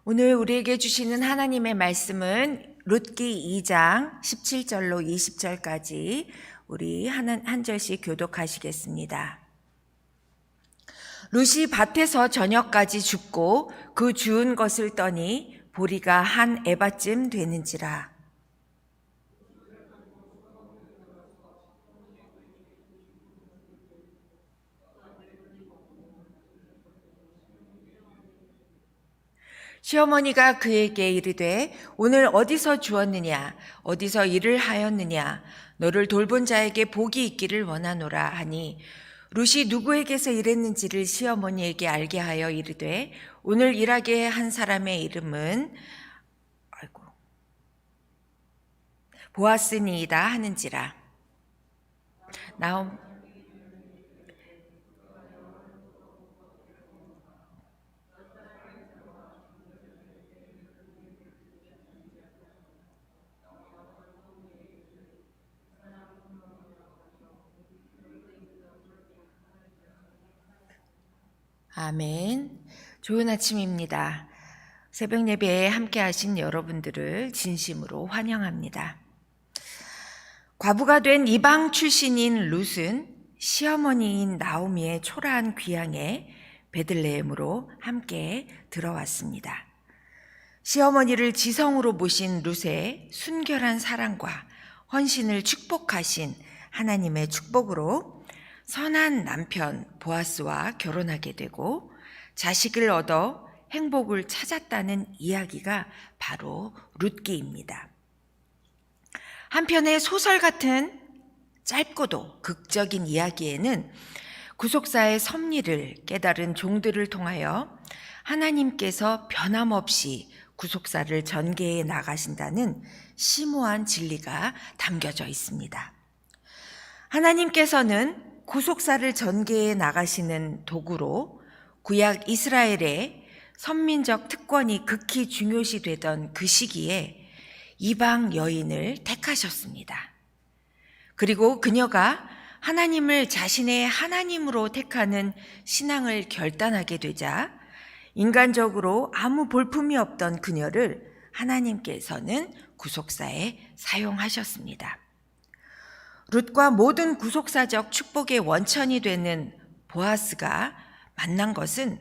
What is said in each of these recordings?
오늘 우리에게 주시는 하나님의 말씀은 룻기 2장 17절로 20절까지 우리 한 절씩 교독하시겠습니다. 룻이 밭에서 저녁까지 줍고 그 주운 것을 떠니 보리가 한 에바쯤 되는지라. 시어머니가 그에게 이르되 오늘 어디서 주었느냐 어디서 일을 하였느냐 너를 돌본 자에게 복이 있기를 원하노라 하니 룻이 누구에게서 일했는지를 시어머니에게 알게 하여 이르되 오늘 일하게 한 사람의 이름은 보아스니이다 하는지라. 아멘. 좋은 아침입니다. 새벽 예배에 함께 하신 여러분들을 진심으로 환영합니다. 과부가 된 이방 출신인 룻은 시어머니인 나오미의 초라한 귀향에 베들레헴으로 함께 들어왔습니다. 시어머니를 지성으로 모신 룻의 순결한 사랑과 헌신을 축복하신 하나님의 축복으로 선한 남편 보아스와 결혼하게 되고 자식을 얻어 행복을 찾았다는 이야기가 바로 룻기입니다. 한편의 소설 같은 짧고도 극적인 이야기에는 구속사의 섭리를 깨달은 종들을 통하여 하나님께서 변함없이 구속사를 전개해 나가신다는 심오한 진리가 담겨져 있습니다. 하나님께서는 구속사를 전개해 나가시는 도구로 구약 이스라엘의 선민적 특권이 극히 중요시되던 그 시기에 이방 여인을 택하셨습니다. 그리고 그녀가 하나님을 자신의 하나님으로 택하는 신앙을 결단하게 되자 인간적으로 아무 볼품이 없던 그녀를 하나님께서는 구속사에 사용하셨습니다. 룻과 모든 구속사적 축복의 원천이 되는 보아스가 만난 것은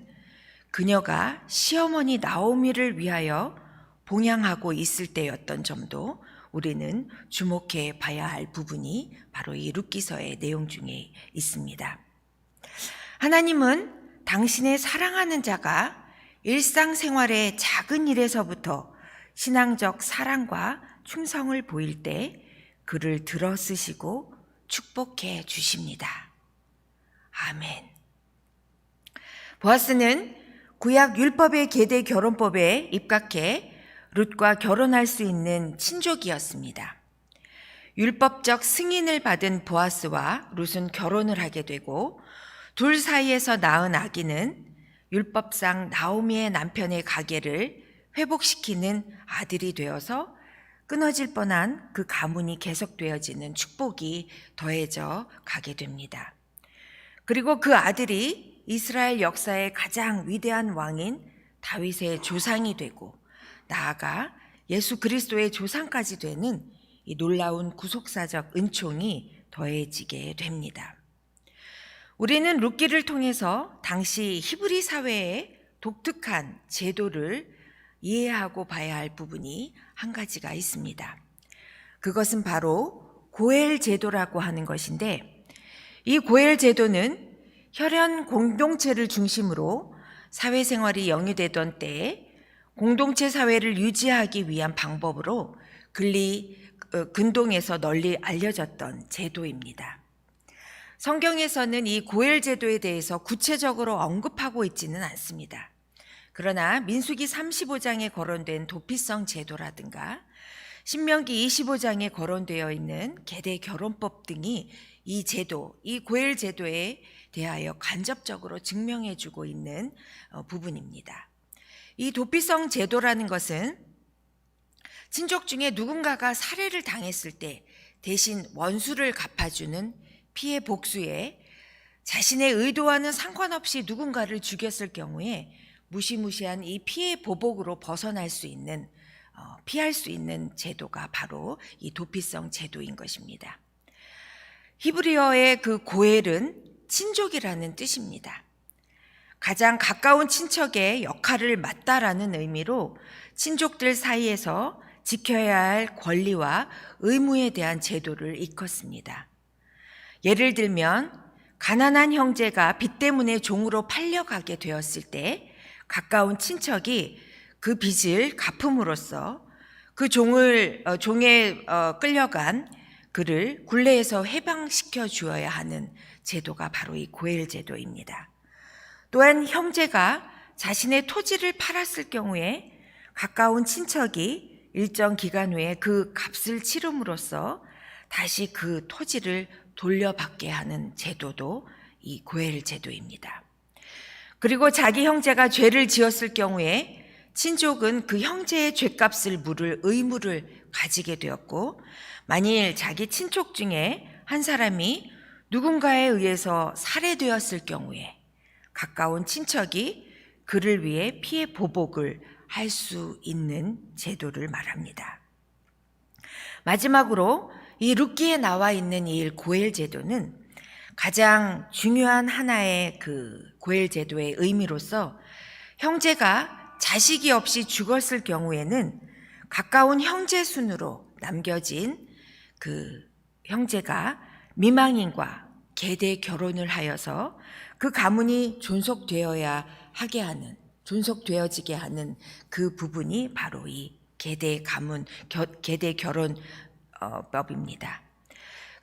그녀가 시어머니 나오미를 위하여 봉양하고 있을 때였던 점도 우리는 주목해 봐야 할 부분이 바로 이 룻기서의 내용 중에 있습니다. 하나님은 당신의 사랑하는 자가 일상생활의 작은 일에서부터 신앙적 사랑과 충성을 보일 때 그를 들어 쓰시고 축복해 주십니다. 아멘. 보아스는 구약 율법의 계대 결혼법에 입각해 룻과 결혼할 수 있는 친족이었습니다. 율법적 승인을 받은 보아스와 룻은 결혼을 하게 되고 둘 사이에서 낳은 아기는 율법상 나오미의 남편의 가계를 회복시키는 아들이 되어서 끊어질 뻔한 그 가문이 계속되어지는 축복이 더해져 가게 됩니다. 그리고 그 아들이 이스라엘 역사의 가장 위대한 왕인 다윗의 조상이 되고 나아가 예수 그리스도의 조상까지 되는 이 놀라운 구속사적 은총이 더해지게 됩니다. 우리는 룻기를 통해서 당시 히브리 사회의 독특한 제도를 이해하고 봐야 할 부분이 한 가지가 있습니다. 그것은 바로 고엘 제도라고 하는 것인데 이 고엘 제도는 혈연 공동체를 중심으로 사회생활이 영위되던 때에 공동체 사회를 유지하기 위한 방법으로 근동에서 널리 알려졌던 제도입니다. 성경에서는 이 고엘 제도에 대해서 구체적으로 언급하고 있지는 않습니다. 그러나 민수기 35장에 거론된 도피성 제도라든가 신명기 25장에 거론되어 있는 계대 결혼법 등이 이 제도, 이 고엘 제도에 대하여 간접적으로 증명해주고 있는 부분입니다. 이 도피성 제도라는 것은 친족 중에 누군가가 살해를 당했을 때 대신 원수를 갚아주는 피해 복수에 자신의 의도와는 상관없이 누군가를 죽였을 경우에 무시무시한 이 피해 보복으로 벗어날 수 있는 피할 수 있는 제도가 바로 이 도피성 제도인 것입니다. 히브리어의 그 고엘은 친족이라는 뜻입니다. 가장 가까운 친척의 역할을 맡다라는 의미로 친족들 사이에서 지켜야 할 권리와 의무에 대한 제도를 일컫습니다. 예를 들면 가난한 형제가 빚 때문에 종으로 팔려가게 되었을 때 가까운 친척이 그 빚을 갚음으로써 그 종에 끌려간 그를 굴레에서 해방시켜 주어야 하는 제도가 바로 이 고엘 제도입니다. 또한 형제가 자신의 토지를 팔았을 경우에 가까운 친척이 일정 기간 후에 그 값을 치름으로써 다시 그 토지를 돌려받게 하는 제도도 이 고엘 제도입니다. 그리고 자기 형제가 죄를 지었을 경우에 친족은 그 형제의 죄값을 물을 의무를 가지게 되었고, 만일 자기 친족 중에 한 사람이 누군가에 의해서 살해되었을 경우에 가까운 친척이 그를 위해 피해 보복을 할 수 있는 제도를 말합니다. 마지막으로 이 룻기에 나와 있는 이 고엘 제도는 가장 중요한 하나의 그 고엘 제도의 의미로서 형제가 자식이 없이 죽었을 경우에는 가까운 형제 순으로 남겨진 그 형제가 미망인과 계대 결혼을 하여서 그 가문이 존속되어지게 하는 그 부분이 바로 이 계대 결혼법입니다.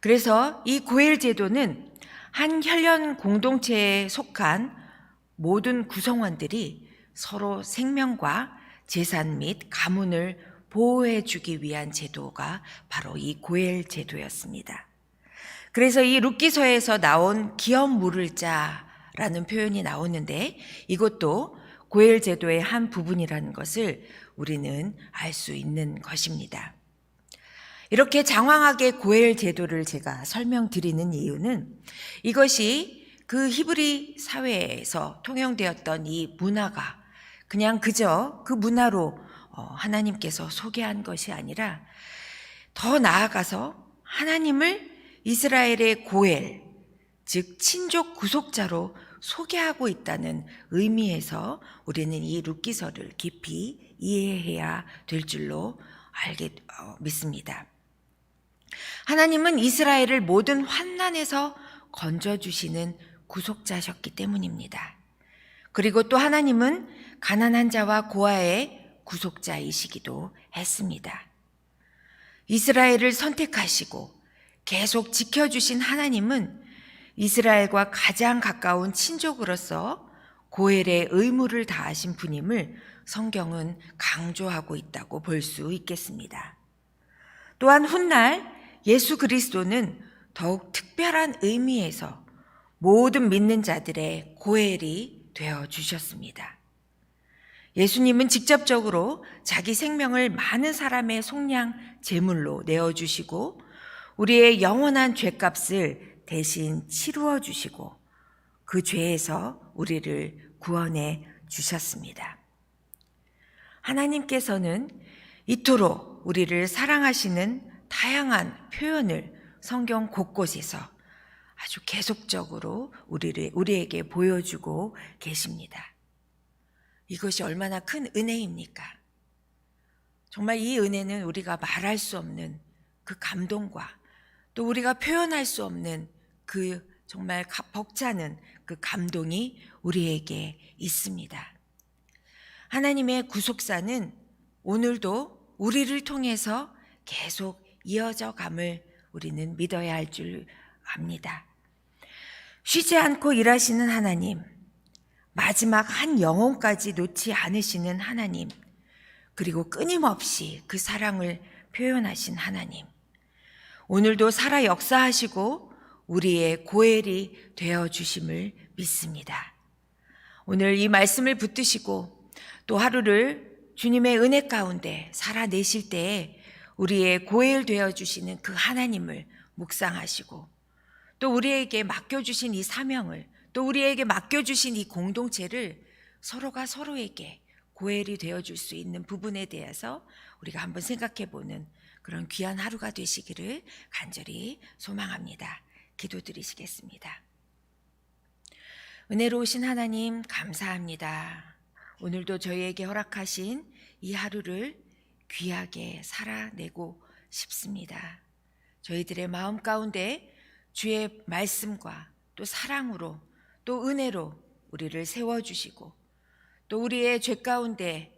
그래서 이 고엘 제도는 한 혈연 공동체에 속한 모든 구성원들이 서로 생명과 재산 및 가문을 보호해 주기 위한 제도가 바로 이 고엘 제도였습니다. 그래서 이 룻기서에서 나온 기업 물을 자라는 표현이 나오는데 이것도 고엘 제도의 한 부분이라는 것을 우리는 알 수 있는 것입니다. 이렇게 장황하게 고엘 제도를 제가 설명드리는 이유는 이것이 그 히브리 사회에서 통용되었던 이 문화가 그냥 그저 그 문화로 하나님께서 소개한 것이 아니라 더 나아가서 하나님을 이스라엘의 고엘, 즉 친족 구속자로 소개하고 있다는 의미에서 우리는 이 룻기서를 깊이 이해해야 될 줄로 믿습니다. 하나님은 이스라엘을 모든 환난에서 건져주시는 구속자셨기 때문입니다. 그리고 또 하나님은 가난한 자와 고아의 구속자이시기도 했습니다. 이스라엘을 선택하시고 계속 지켜주신 하나님은 이스라엘과 가장 가까운 친족으로서 고엘의 의무를 다하신 분임을 성경은 강조하고 있다고 볼 수 있겠습니다. 또한 훗날 예수 그리스도는 더욱 특별한 의미에서 모든 믿는 자들의 고엘이 되어 주셨습니다. 예수님은 직접적으로 자기 생명을 많은 사람의 속량 제물로 내어주시고 우리의 영원한 죄값을 대신 치루어 주시고 그 죄에서 우리를 구원해 주셨습니다. 하나님께서는 이토록 우리를 사랑하시는 다양한 표현을 성경 곳곳에서 아주 계속적으로 우리에게 보여주고 계십니다. 이것이 얼마나 큰 은혜입니까? 정말 이 은혜는 우리가 말할 수 없는 그 감동과 또 우리가 표현할 수 없는 그 정말 벅차는 그 감동이 우리에게 있습니다. 하나님의 구속사는 오늘도 우리를 통해서 계속 이어져 감을 우리는 믿어야 할 줄 압니다. 쉬지 않고 일하시는 하나님, 마지막 한 영혼까지 놓지 않으시는 하나님, 그리고 끊임없이 그 사랑을 표현하신 하나님, 오늘도 살아 역사하시고 우리의 고엘이 되어주심을 믿습니다. 오늘 이 말씀을 붙드시고 또 하루를 주님의 은혜 가운데 살아내실 때에 우리의 고엘 되어주시는 그 하나님을 묵상하시고 또 우리에게 맡겨주신 이 사명을 또 우리에게 맡겨주신 이 공동체를 서로가 서로에게 고엘이 되어줄 수 있는 부분에 대해서 우리가 한번 생각해보는 그런 귀한 하루가 되시기를 간절히 소망합니다. 기도드리시겠습니다. 은혜로우신 하나님 감사합니다. 오늘도 저희에게 허락하신 이 하루를 귀하게 살아내고 싶습니다. 저희들의 마음 가운데 주의 말씀과 또 사랑으로 또 은혜로 우리를 세워주시고 또 우리의 죄 가운데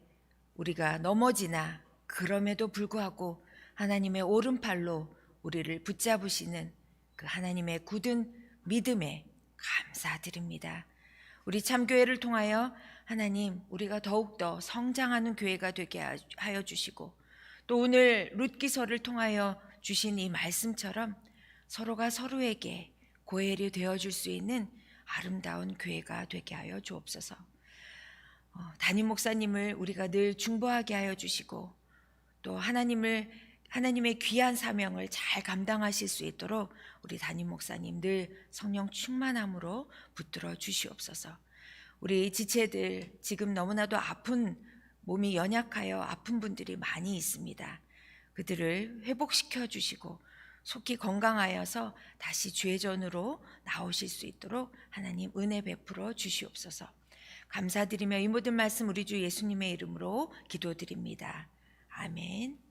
우리가 넘어지나 그럼에도 불구하고 하나님의 오른팔로 우리를 붙잡으시는 그 하나님의 굳은 믿음에 감사드립니다. 우리 참교회를 통하여 하나님 우리가 더욱더 성장하는 교회가 되게 하여 주시고 또 오늘 룻기서를 통하여 주신 이 말씀처럼 서로가 서로에게 고엘이 되어줄 수 있는 아름다운 교회가 되게 하여 주옵소서. 담임 목사님을 우리가 늘 중보하게 하여 주시고 또 하나님의 귀한 사명을 잘 감당하실 수 있도록 우리 담임 목사님 늘 성령 충만함으로 붙들어 주시옵소서. 우리 지체들 지금 너무나도 몸이 연약하여 아픈 분들이 많이 있습니다. 그들을 회복시켜 주시고 속히 건강하여서 다시 죄전으로 나오실 수 있도록 하나님 은혜 베풀어 주시옵소서. 감사드리며 이 모든 말씀 우리 주 예수님의 이름으로 기도드립니다. 아멘.